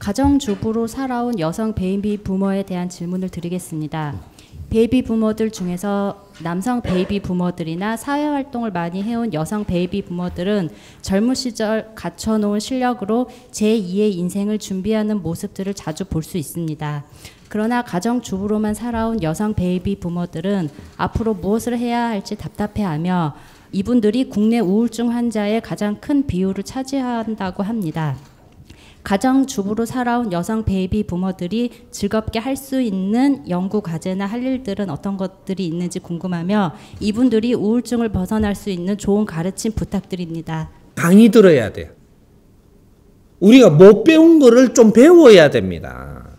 가정주부로 살아온 여성 베이비 부머에 대한 질문을 드리겠습니다. 베이비 부머들 중에서 남성 베이비 부머들이나 사회활동을 많이 해온 여성 베이비 부머들은 젊은 시절 갖춰놓은 실력으로 제2의 인생을 준비하는 모습들을 자주 볼 수 있습니다. 그러나 가정주부로만 살아온 여성 베이비 부머들은 앞으로 무엇을 해야 할지 답답해하며 이분들이 국내 우울증 환자의 가장 큰 비율을 차지한다고 합니다. 가정주부로 살아온 여성 베이비 부머들이 즐겁게 할 수 있는 연구 과제나 할 일들은 어떤 것들이 있는지 궁금하며 이분들이 우울증을 벗어날 수 있는 좋은 가르침 부탁드립니다. 강의 들어야 돼요. 우리가 못 배운 거를 좀 배워야 됩니다.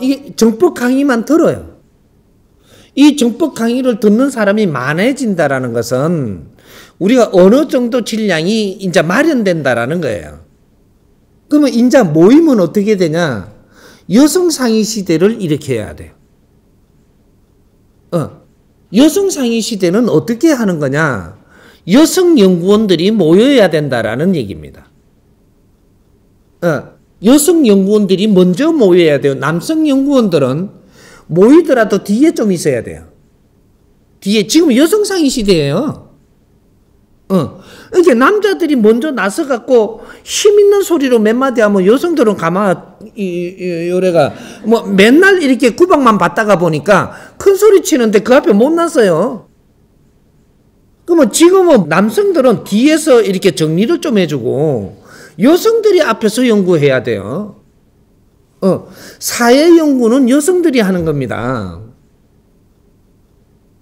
이게 정법 강의만 들어요. 이 정법 강의를 듣는 사람이 많아진다라는 것은 우리가 어느 정도 질량이 이제 마련된다라는 거예요. 그러면 인자 모임은 어떻게 되냐? 여성 상위 시대를 일으켜야 돼요. 여성 상위 시대는 어떻게 하는 거냐? 여성 연구원들이 모여야 된다라는 얘기입니다. 여성 연구원들이 먼저 모여야 돼요. 남성 연구원들은 모이더라도 뒤에 좀 있어야 돼요. 뒤에 지금 여성 상위 시대예요. 이게 남자들이 먼저 나서갖고 힘 있는 소리로 몇 마디 하면 여성들은 요래가 뭐 맨날 이렇게 구박만 받다가 보니까 큰 소리 치는데 그 앞에 못 나서요. 그러면 지금은 남성들은 뒤에서 이렇게 정리를 좀 해주고 여성들이 앞에서 연구해야 돼요. 사회 연구는 여성들이 하는 겁니다.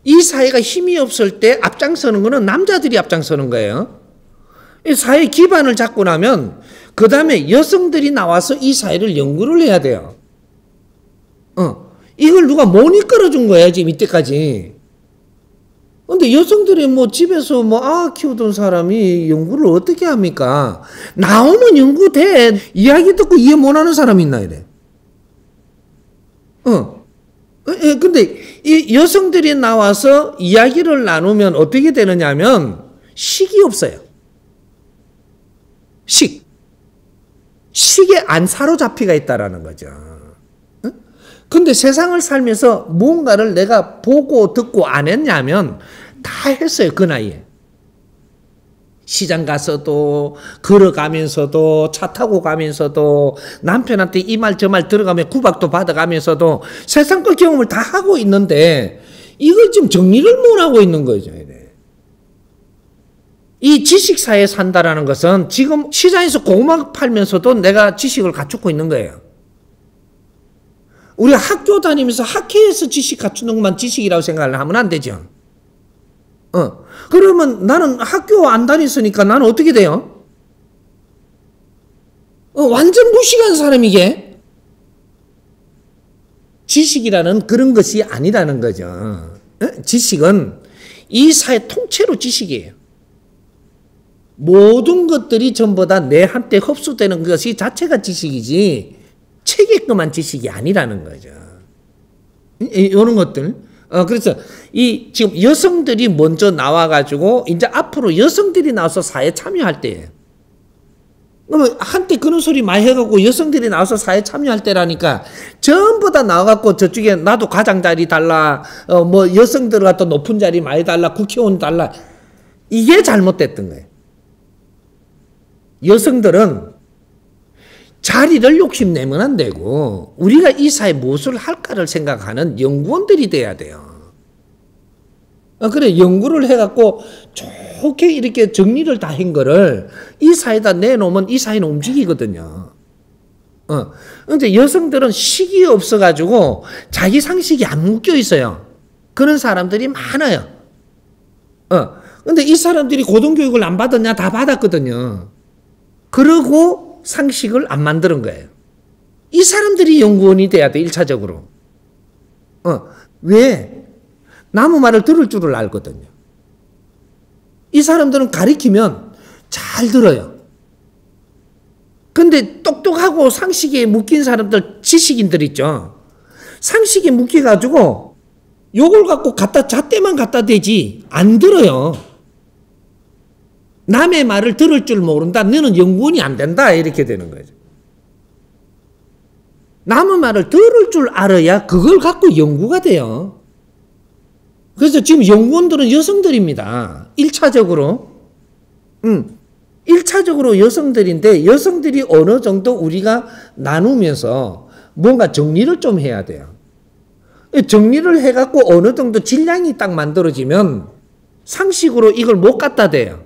이 사회가 힘이 없을 때 앞장서는 거는 남자들이 앞장서는 거예요. 이 사회 기반을 잡고 나면 그 다음에 여성들이 나와서 이 사회를 연구를 해야 돼요. 이걸 누가 못 이끌어준 거야 지금 이때까지. 근데 여성들이 뭐 집에서 뭐 키우던 사람이 연구를 어떻게 합니까? 나오면 연구돼. 이야기 듣고 이해 못하는 사람이 있나 이래. 근데 이 여성들이 나와서 이야기를 나누면 어떻게 되느냐 하면 식이 없어요. 식에 안 사로잡히가 있다라는 거죠. 근데 세상을 살면서 무언가를 내가 보고 듣고 안 했냐면 다 했어요. 그 나이에. 시장 가서도 걸어가면서도 차 타고 가면서도 남편한테 이 말 저 말 들어가며 구박도 받아가면서도 세상과 경험을 다 하고 있는데 이걸 지금 정리를 못하고 있는 거죠. 이 지식사회에 산다라는 것은 지금 시장에서 고구마 팔면서도 내가 지식을 갖추고 있는 거예요. 우리가 학교 다니면서 학회에서 지식 갖추는 것만 지식이라고 생각을 하면 안 되죠. 그러면 나는 학교 안 다녔으니까 나는 어떻게 돼요? 완전 무식한 사람이게. 지식이라는 그런 것이 아니라는 거죠. 지식은 이 사회 통째로 지식이에요. 모든 것들이 전부 다 내한테 흡수되는 것이 자체가 지식이지 책임만 지식이 아니라는 거죠. 이런 것들. 그래서 지금 여성들이 먼저 나와가지고 이제 앞으로 여성들이 나와서 사회에 참여할 때예요. 그러면 한때 그런 소리 많이 해갖고 여성들이 나와서 사회에 참여할 때라니까 전부 다 나와갖고 저쪽에 나도 과장 자리 달라, 뭐 여성들 갖다 높은 자리 많이 달라, 국회의원 달라. 이게 잘못됐던 거예요. 여성들은 자리를 욕심내면 안 되고 우리가 이 사회에 무엇을 할까를 생각하는 연구원들이 돼야 돼요. 그래 연구를 해갖고 좋게 이렇게 정리를 다 한 거를 이 사회에다 내놓으면 이 사회는 움직이거든요. 근데 여성들은 식이 없어가지고 자기 상식이 안 묶여 있어요. 그런 사람들이 많아요. 근데 이 사람들이 고등교육을 안 받았냐? 다 받았거든요. 그러고 상식을 안 만드는 거예요. 이 사람들이 연구원이 돼야 돼, 1차적으로. 왜? 남의 말을 들을 줄을 알거든요. 이 사람들은 가리키면 잘 들어요. 근데 똑똑하고 상식에 묶인 사람들, 지식인들 있죠. 상식에 묶여가지고 요걸 갖고 잣대만 갖다 대지 안 들어요. 남의 말을 들을 줄 모른다. 너는 연구원이 안 된다. 이렇게 되는 거죠. 남의 말을 들을 줄 알아야 그걸 갖고 연구가 돼요. 그래서 지금 연구원들은 여성들입니다. 1차적으로. 1차적으로 여성들인데 여성들이 어느 정도 우리가 나누면서 뭔가 정리를 좀 해야 돼요. 정리를 해갖고 어느 정도 질량이 딱 만들어지면 상식으로 이걸 못 갖다 대요.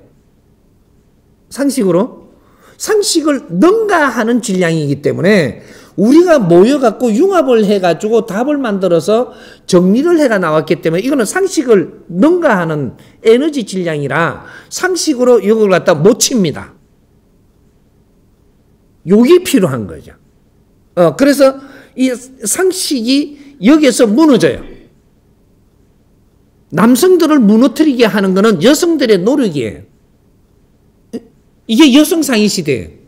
상식을 능가하는 질량이기 때문에 우리가 모여갖고 융합을 해가지고 답을 만들어서 정리를 해가 나왔기 때문에 이거는 상식을 능가하는 에너지 질량이라 상식으로 이걸 갖다 못 칩니다. 욕이 필요한 거죠. 그래서 이 상식이 여기에서 무너져요. 남성들을 무너뜨리게 하는 것은 여성들의 노력이에요. 이게 여성상위 시대예요.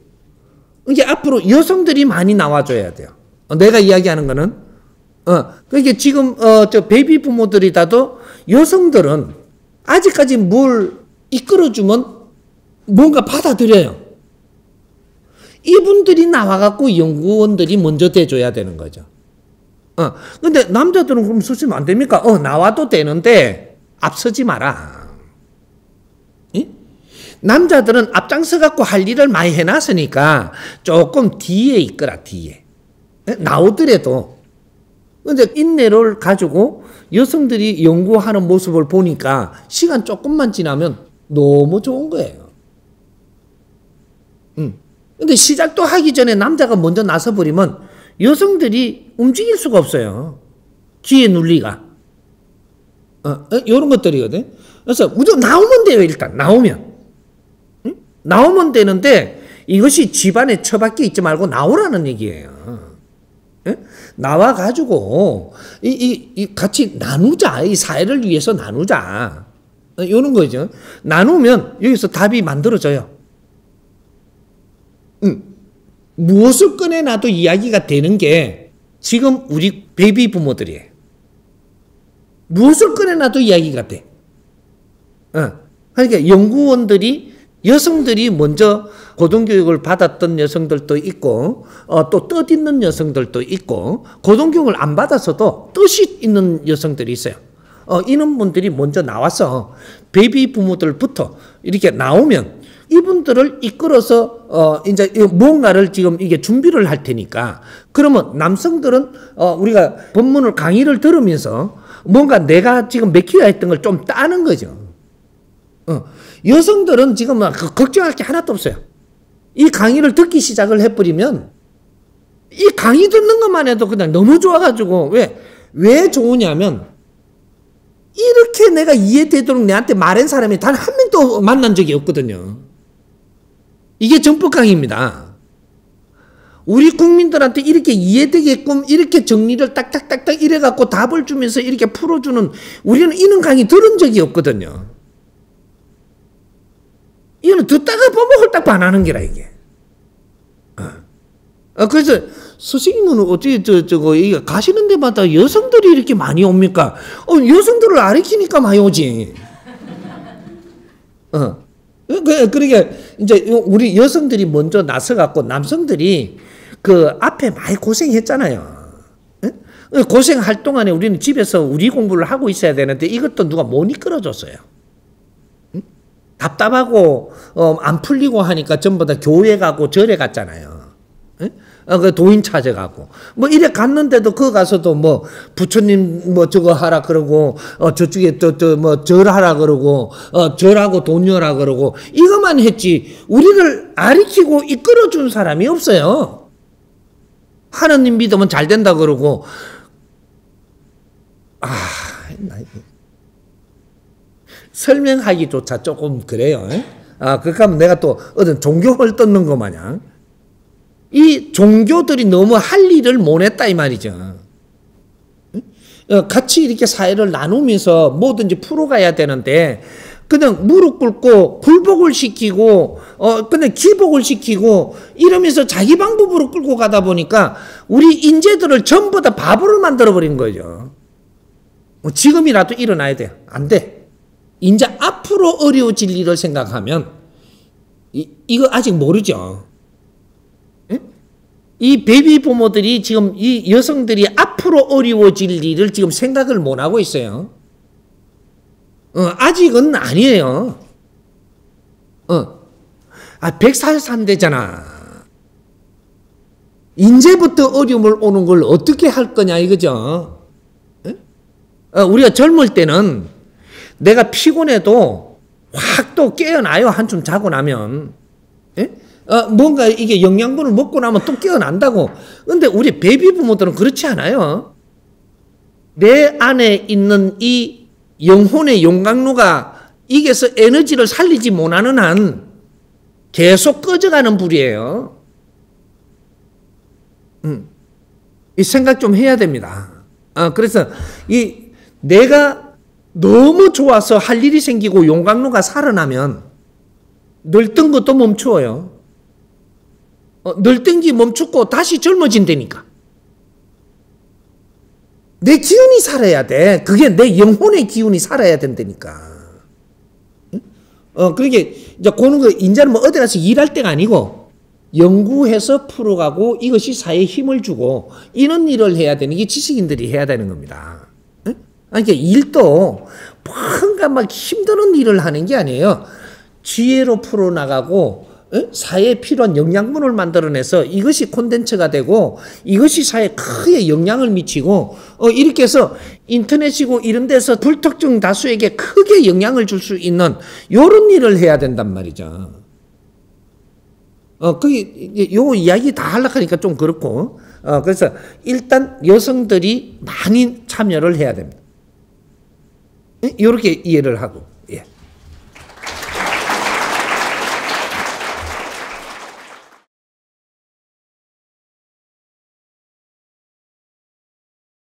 이게 앞으로 여성들이 많이 나와줘야 돼요. 내가 이야기하는 거는 그러니까 지금 저 베이비 부모들이라도 여성들은 아직까지 뭘 이끌어주면 뭔가 받아들여요. 이분들이 나와갖고 연구원들이 먼저 대줘야 되는 거죠. 근데 남자들은 그럼 쓰시면 안 됩니까? 나와도 되는데 앞서지 마라. 남자들은 앞장서 갖고 할 일을 많이 해놨으니까 조금 뒤에 있거라, 뒤에. 나오더라도. 근데 인내를 가지고 여성들이 연구하는 모습을 보니까 시간 조금만 지나면 너무 좋은 거예요. 근데 시작도 하기 전에 남자가 먼저 나서버리면 여성들이 움직일 수가 없어요. 기회 눌리가. 이런 것들이거든. 그래서 무조건 나오면 돼요, 일단. 나오면 되는데 이것이 집안에 처박혀 있지 말고 나오라는 얘기예요. 나와가지고 같이 나누자. 이 사회를 위해서 나누자. 이런 거죠. 나누면 여기서 답이 만들어져요. 무엇을 꺼내놔도 이야기가 되는 게 지금 우리 베이비 부모들이에요. 무엇을 꺼내놔도 이야기가 돼. 그러니까 연구원들이 여성들이 먼저 고등교육을 받았던 여성들도 있고 또 뜻있는 여성들도 있고 고등교육을 안 받아서도 뜻이 있는 여성들이 있어요. 이런 분들이 먼저 나와서 베이비 부모들부터 이렇게 나오면 이분들을 이끌어서 이제 뭔가를 지금 이게 준비를 할 테니까 그러면 남성들은 우리가 본문을 강의를 들으면서 뭔가 내가 지금 맥히가 했던 걸 좀 따는 거죠. 여성들은 지금 걱정할 게 하나도 없어요. 이 강의를 듣기 시작을 해버리면 이 강의 듣는 것만 해도 그냥 너무 좋아가지고 왜 좋으냐면 이렇게 내가 이해되도록 내한테 말한 사람이 단 한 명도 만난 적이 없거든요. 이게 정법 강의입니다. 우리 국민들한테 이렇게 이해되게끔 이렇게 정리를 딱딱딱딱 이래갖고 답을 주면서 이렇게 풀어주는 우리는 이런 강의 들은 적이 없거든요. 이거는 듣다가 보면 홀딱 반하는 게라 이게. 그래서 선생님은 어찌 저거 이게 가시는 데마다 여성들이 이렇게 많이 옵니까? 여성들을 가리키니까 많이 오지. 그러니까 이제 우리 여성들이 먼저 나서 갖고 남성들이 그 앞에 많이 고생했잖아요. 고생할 동안에 우리는 집에서 우리 공부를 하고 있어야 되는데 이것도 누가 못 이끌어줬어요. 답답하고 안 풀리고 하니까 전부 다 교회 가고 절에 갔잖아요. 그 도인 찾아가고 뭐 이래 갔는데도 그 가서도 뭐 부처님 뭐 저거 하라 그러고 저쪽에 또 뭐 절하라 그러고 절하고 돈여라 그러고 이것만 했지 우리를 가르치고 이끌어준 사람이 없어요. 하느님 믿으면 잘 된다 그러고 설명하기조차 조금 그래요. 그렇게 하면 내가 또 어떤 종교를 뜯는 것 마냥 이 종교들이 너무 할 일을 못했다 이 말이죠. 같이 이렇게 사회를 나누면서 뭐든지 풀어가야 되는데 그냥 무릎 꿇고 굴복을 시키고 그냥 기복을 시키고 이러면서 자기 방법으로 끌고 가다 보니까 우리 인재들을 전부 다 바보를 만들어버린 거죠. 지금이라도 일어나야 돼요. 안 돼. 이제 앞으로 어려워질 일을 생각하면 이거 아직 모르죠. 이 베이비 부모들이 지금 이 여성들이 앞으로 어려워질 일을 지금 생각을 못 하고 있어요. 아직은 아니에요. 100살 산대잖아. 이제부터 어려움을 오는 걸 어떻게 할 거냐 이거죠. 우리가 젊을 때는 내가 피곤해도 확 또 깨어나요. 한숨 자고 나면. 뭔가 이게 영양분을 먹고 나면 또 깨어난다고. 근데 우리 베이비 부모들은 그렇지 않아요. 내 안에 있는 이 영혼의 용광로가 이게서 에너지를 살리지 못하는 한 계속 꺼져가는 불이에요. 이 생각 좀 해야 됩니다. 그래서 내가 너무 좋아서 할 일이 생기고 용광로가 살아나면 늙던 것도 멈추어요. 늙던 게 멈추고 다시 젊어진다니까. 내 기운이 살아야 돼. 그게 내 영혼의 기운이 살아야 된다니까. 그러게 이제 그런 거 이제는 뭐 어디 가서 일할 때가 아니고 연구해서 풀어가고 이것이 사회에 힘을 주고 이런 일을 해야 되는 게 지식인들이 해야 되는 겁니다. 그러니까 일도 뭔가 막 힘드는 일을 하는 게 아니에요. 지혜로 풀어나가고 사회에 필요한 영양분을 만들어내서 이것이 콘텐츠가 되고 이것이 사회에 크게 영향을 미치고 이렇게 해서 인터넷이고 이런 데서 불특정 다수에게 크게 영향을 줄 수 있는 이런 일을 해야 된단 말이죠. 그게 요 이야기 다 하려니까 좀 그렇고 그래서 일단 여성들이 많이 참여를 해야 됩니다. 이렇게 이해를 하고